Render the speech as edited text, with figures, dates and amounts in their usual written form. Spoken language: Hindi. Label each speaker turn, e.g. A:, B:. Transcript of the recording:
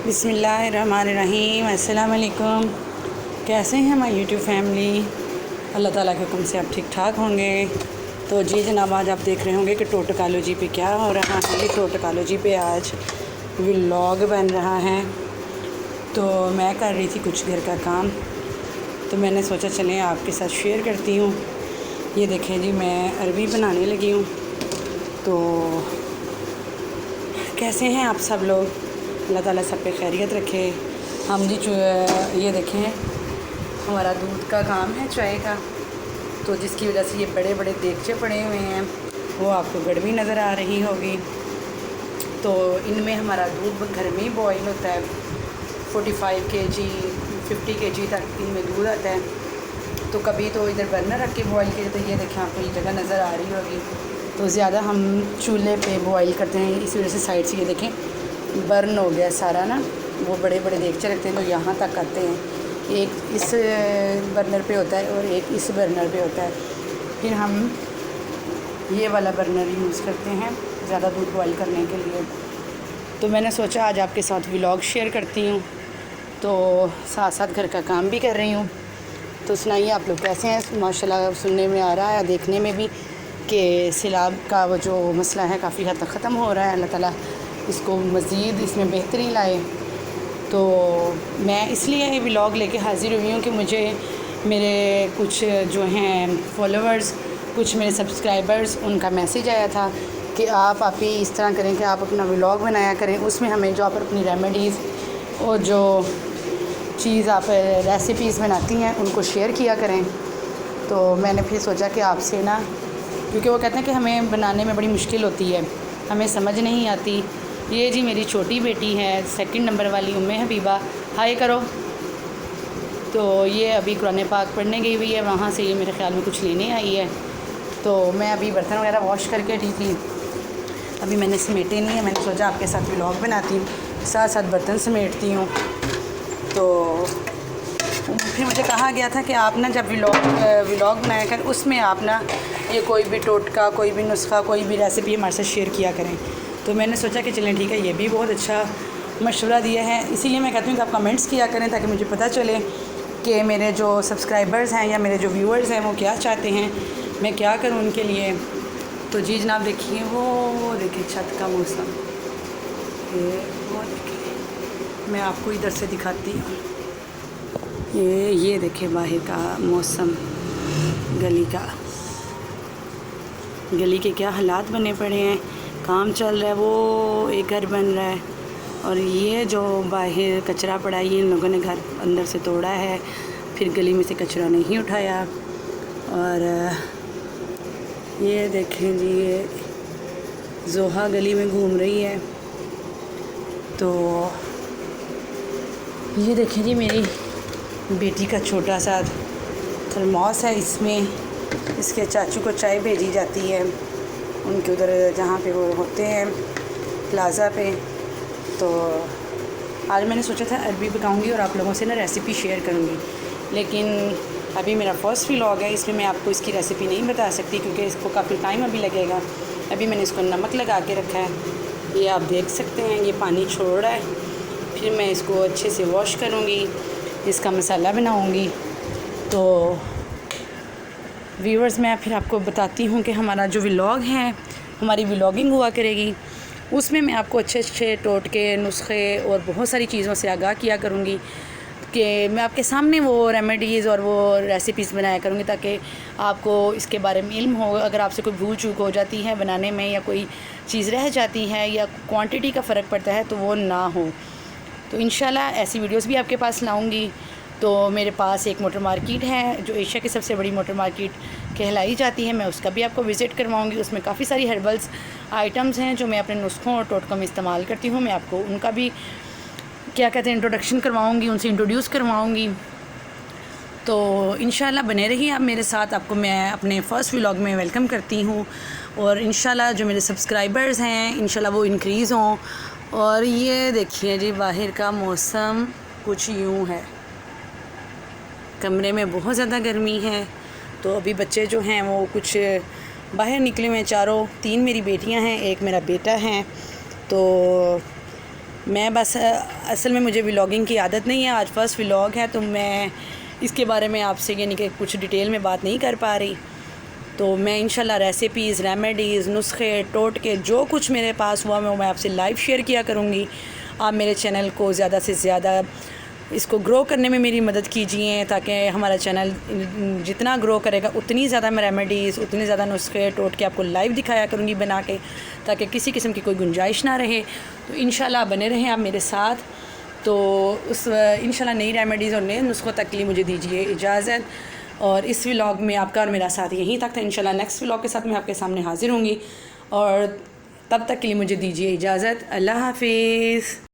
A: बिस्मिल्लाहिर्रहमानिर्रहीम। अस्सलाम वालेकुम। कैसे हैं हमारी यूट्यूब फैमिली? अल्लाह ताला के हुक्म से आप ठीक ठाक होंगे। तो जी जनाब, आज आप देख रहे होंगे कि टोटकालोजी पे क्या हो रहा है। टोटकालोजी पे आज व्लॉग बन रहा है। तो मैं कर रही थी कुछ घर का काम, तो मैंने सोचा चलें आपके साथ शेयर करती हूँ। ये देखें जी, मैं अरबी बनाने लगी हूँ। तो कैसे हैं आप सब लोग? अल्लाह ताला सब पे खैरियत रखे। हम जी ये देखें, हमारा दूध का काम है, चाय का, तो जिसकी वजह से ये बड़े बड़े देगचे पड़े हुए हैं, वो आपको गड़बी नज़र आ रही होगी। तो इनमें हमारा दूध घर में ही बॉयल होता है। 45 kg 50 kg तक इनमें दूध आता है। तो कभी तो इधर बर्नर रख के बॉयल किए, तो ये देखें आपको ये जगह नज़र आ रही होगी। तो ज़्यादा हम चूल्हे पे बॉयल करते हैं, इसी वजह से साइड से ये देखें बर्न हो गया सारा ना। वो बड़े बड़े देगचे रखते हैं, तो यहाँ तक आते हैं। एक इस बर्नर पे होता है और एक इस बर्नर पे होता है। फिर हम ये वाला बर्नर यूज़ करते हैं ज़्यादा दूध बॉयल करने के लिए। तो मैंने सोचा आज आपके साथ व्लॉग शेयर करती हूँ, तो साथ साथ घर का काम भी कर रही हूँ। तो सुनाइए आप लोग कैसे हैं? माशाल्लाह सुनने में आ रहा है, देखने में भी, कि सैलाब का वो जो मसला है काफ़ी हद तक ख़त्म हो रहा है। अल्लाह ताला इसको मज़ीद इसमें बेहतरी लाए। तो मैं इसलिए व्लॉग लेके हाज़िर हुई हूँ कि मुझे मेरे कुछ जो हैं फॉलोअर्स, कुछ मेरे सब्सक्राइबर्स, उनका मैसेज आया था कि आप ही इस तरह करें कि आप अपना व्लॉग बनाया करें, उसमें हमें जो आप अपनी रेमेडीज़ और जो चीज़ आप रेसिपीज़ बनाती हैं उनको शेयर किया करें। तो मैंने फिर सोचा कि आपसे ना, क्योंकि वो कहते हैं कि हमें बनाने में बड़ी मुश्किल होती है, हमें समझ नहीं आती। ये जी मेरी छोटी बेटी है, 2nd नंबर वाली उम्मे हबीबा, हाय करो। तो ये अभी कुरान पाक पढ़ने गई हुई है, वहाँ से ये मेरे ख़्याल में कुछ लेने आई है। तो मैं अभी बर्तन वगैरह वॉश करके हटी थी, अभी मैंने समेटे नहीं है। मैंने सोचा आपके साथ व्लॉग बनाती हूँ, साथ साथ बर्तन समेटती हूँ। तो फिर मुझे कहा गया था कि आप ना जब व्लॉग बनाया कर, उसमें आप ना ये कोई भी टोटका, कोई भी नुस्खा, कोई भी रेसिपी हमारे साथ शेयर किया करें। तो मैंने सोचा कि चलें ठीक है, ये भी बहुत अच्छा मशवरा दिया है। इसीलिए मैं कहती हूँ कि आप कमेंट्स किया करें, ताकि मुझे पता चले कि मेरे जो सब्सक्राइबर्स हैं या मेरे जो व्यूअर्स हैं वो क्या चाहते हैं, मैं क्या करूँ उनके लिए। तो जी जनाब देखिए, वो देखिए छत का मौसम, वो देखिए, मैं आपको इधर से दिखाती हूँ। ये देखिए बाहर का मौसम, गली के क्या हालात बने पड़े हैं। काम चल रहा है, वो एक घर बन रहा है, और ये जो बाहर कचरा पड़ा है, ये इन लोगों ने घर अंदर से तोड़ा है, फिर गली में से कचरा नहीं उठाया। और ये देखें जी, ये जोहा गली में घूम रही है। तो ये देखें जी, मेरी बेटी का छोटा सा थर्मोस है, इसमें इसके चाचू को चाय भेजी जाती है उनके उधर जहाँ पे वो होते हैं प्लाज़ा पे। तो आज मैंने सोचा था अरबी पकाऊंगी और आप लोगों से ना रेसिपी शेयर करूंगी, लेकिन अभी मेरा फर्स्ट व्लॉग है, इसमें मैं आपको इसकी रेसिपी नहीं बता सकती, क्योंकि इसको काफ़ी टाइम अभी लगेगा। अभी मैंने इसको नमक लगा के रखा है, ये आप देख सकते हैं, ये पानी छोड़ रहा है। फिर मैं इसको अच्छे से वॉश करूँगी, इसका मसाला बनाऊँगी। तो व्यूअर्स, मैं फिर आपको बताती हूँ कि हमारा जो व्लॉग है, हमारी व्लॉगिंग हुआ करेगी, उसमें मैं आपको अच्छे अच्छे टोटके, नुस्खे और बहुत सारी चीज़ों से आगाह किया करूँगी, कि मैं आपके सामने वो रेमेडीज़ और वो रेसिपीज़ बनाया करूँगी, ताकि आपको इसके बारे में इल्म हो। अगर आपसे कोई भूल चूक हो जाती है बनाने में, या कोई चीज़ रह जाती है, या क्वांटिटी का फ़र्क पड़ता है, तो वो ना हो। तो इंशाल्लाह ऐसी वीडियोस भी आपके पास लाऊंगी। तो मेरे पास एक मोटर मार्केट है जो एशिया की सबसे बड़ी मोटर मार्केट कहलाई जाती है, मैं उसका भी आपको विज़िट करवाऊंगी। उसमें काफ़ी सारी हर्बल्स आइटम्स हैं जो मैं अपने नुस्खों और टोटकों में इस्तेमाल करती हूँ। मैं आपको उनका भी क्या कहते हैं इंट्रोडक्शन करवाऊँगी, उनसे इंट्रोड्यूस करवाऊँगी। तो इंशाल्लाह बने रहिए आप मेरे साथ। आपको मैं अपने फ़र्स्ट व्लॉग में वेलकम करती हूँ, और इंशाल्लाह जो मेरे सब्सक्राइबर्स हैं इंशाल्लाह वो इंक्रीज़ हों। और ये देखिए जी, बाहर का मौसम कुछ यूँ है, कमरे में बहुत ज़्यादा गर्मी है। तो अभी बच्चे जो हैं वो कुछ बाहर निकले हुए हैं, 3 मेरी बेटियां हैं, एक मेरा बेटा है। तो मैं बस असल में मुझे व्लॉगिंग की आदत नहीं है, आज फर्स्ट व्लॉग है तो मैं इसके बारे में आपसे यानी कि कुछ डिटेल में बात नहीं कर पा रही। तो मैं इंशाल्लाह रेसिपीज़, रेमेडीज़, नुस्खे, टोटके जो कुछ मेरे पास हुआ मैं आपसे लाइव शेयर किया करूँगी। आप मेरे चैनल को ज़्यादा से ज़्यादा इसको ग्रो करने में मेरी मदद कीजिए, ताकि हमारा चैनल जितना ग्रो करेगा उतनी ज़्यादा मैं रेमेडीज़, उतने ज़्यादा नुस्खे, टोटके आपको लाइव दिखाया करूँगी बना के, ताकि किसी किस्म की कोई गुंजाइश ना रहे। तो इंशाल्लाह बने रहें आप मेरे साथ। तो उस इंशाल्लाह नई रेमेडीज़ और नए नुस्खों तक के लिए मुझे दीजिए इजाज़त। और इस व्लॉग में आपका और मेरा साथ यहीं तक था। इंशाल्लाह नेक्स्ट व्लॉग के साथ मैं आपके सामने हाज़िर होंगी, और तब तक के लिए मुझे दीजिए इजाज़त। अल्लाह हाफ़िज़।